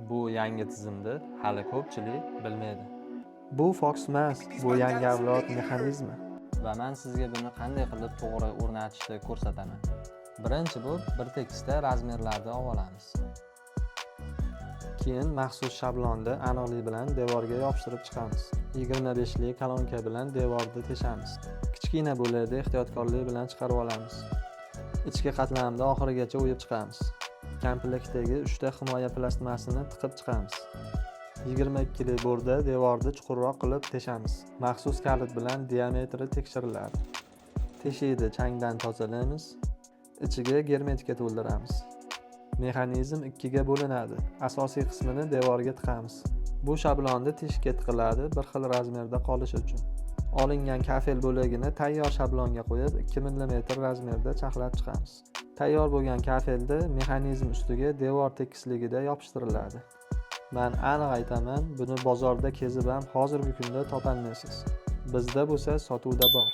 Bu yangi tizimni hali ko'pchilik bilmaydi. Bu Fox emas, bu yangi avlod mexanizmi. Va men sizga buni qanday qilib to'g'ri o'rnatishni ko'rsataman. Birinchi bo'lib bir tekisda razmerlarni olamiz. Keyin maxsus shablonni aniqlik bilan devorga yopishtirib chiqamiz. 25 lik kolonka bilan devorni teshamiz. Kichkina bo'lakda ehtiyotkorlik bilan chiqarib olamiz. Ichki qatlamni oxirigacha o'yib chiqamiz. Komplektdagi 3 ta himoya plastmasini tiqib chiqamiz. 22 lik borda devorni chuqurroq qilib teshamiz. Maxsus kalit bilan diametri tekshiriladi. Teshikni changdan tozalaymiz. Ichiga germetika to'ldiramiz. Mexanizm 2 ga bo'linadi. Asosiy qismini devorga tiqamiz. Bu shablonni teshikka tiqiladi, bir xil razmerda qolishi uchun. Olingan kafel bo'lagini tayyor shablonga qo'yib 2 mm razmerda chaqlab chiqamiz. Tayyor bo'lgan kafelni mexanizm ustiga devor tekisligida yopishtiriladi. Men aniq aytaman, buni bozorda kezib ham hozirgi kunda topolmaysiz. Bizda bo'lsa sotuvda bor.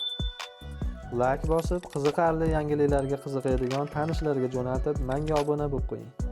Like bosib, qiziqarli yangiliklarga qiziqadigan tanishlarga jo'natib, menga obuna bo'lib qo'ying.